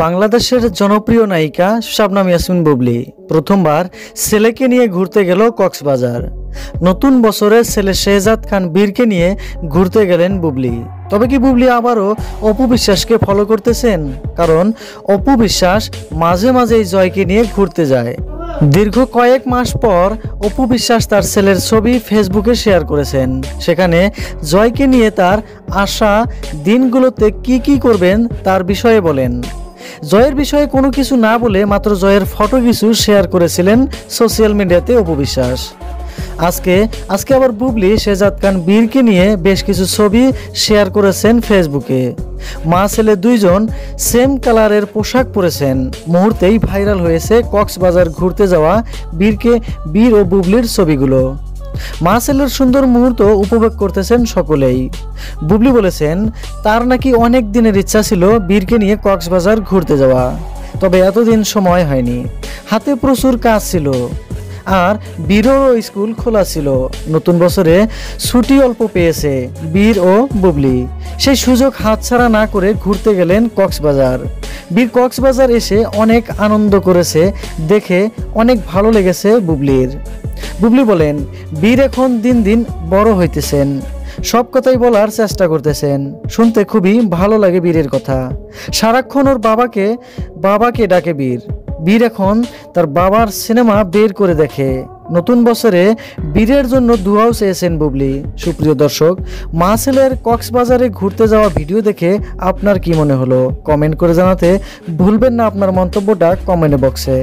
বাংলাদেশের জনপ্রিয় নায়িকা শবনম ইয়াসমিন বুবলি প্রথমবার ছেলেকে নিয়ে ঘুরতে গেল কক্সবাজার। নতুন বছরে ছেলে শেহজাদ খান বীরকে নিয়ে ঘুরতে গেলেন বুবলি। তবে কি বুবলি আবারও অপু বিশ্বাসকে ফলো করতেছেন? কারণ অপু বিশ্বাস মাঝে মাঝেই জয়কে নিয়ে ঘুরতে যায়। দীর্ঘ কয়েক মাস পর অপু বিশ্বাস তার ছেলের ছবি ফেসবুকে শেয়ার করেছেন। সেখানে জয়কে নিয়ে তার আশা দিনগুলোতে কি করবেন তার বিষয়ে বলেন। জয়ের বিষয়ে কোনো কিছু না বলে মাত্র জয়ের ফটো কিছু শেয়ার করেছিলেন সোশ্যাল মিডিয়াতে অপু বিশ্বাস। আজকে আবার বুবলি শেহজাদ খান বীরকে নিয়ে বেশ কিছু ছবি শেয়ার করেছেন ফেসবুকে। মা ছেলে দুইজন সেম কালারের পোশাক পরেছেন। মুহূর্তেই ভাইরাল হয়েছে কক্সবাজার ঘুরতে যাওয়া বীর ও বুবলির ছবিগুলো। মা ছেলের সুন্দর মুহূর্ত উপভোগ করতেছেন সকলেই। বুবলি বলেছেন তার নাকি অনেক দিনের ইচ্ছা ছিল বীরকে নিয়ে কক্সবাজার ঘুরতে যাওয়া, তবে এতদিন সময় হয়নি, হাতে প্রচুর কাজ ছিল, আর বীরেরও স্কুল খোলা ছিল। নতুন বছরে ছুটি অল্প পেয়েছে বীর ও বুবলি, সেই সুযোগ হাতছাড়া না করে ঘুরতে গেলেন কক্সবাজার। বীর কক্সবাজার এসে অনেক আনন্দ করেছে, দেখে অনেক ভালো লেগেছে বুবলির। বুবলি বলেন বীর এখন দিন দিন বড় হইতেছেন, সব কথাই বলার চেষ্টা করতেছেন, শুনতে খুবই ভালো লাগে বীরের কথা। সারাক্ষণ ওর বাবাকে ডাকে বীর এখন তার বাবার সিনেমা বের করে দেখে। নতুন বছরে বীরের জন্য দুয়াও চেয়েছেন বুবলি। সুপ্রিয় দর্শক, মা ছেলের কক্সবাজারে ঘুরতে যাওয়া ভিডিও দেখে আপনার কি মনে হলো কমেন্ট করে জানাতে ভুলবেন না আপনার মন্তব্যটা কমেন্ট বক্সে।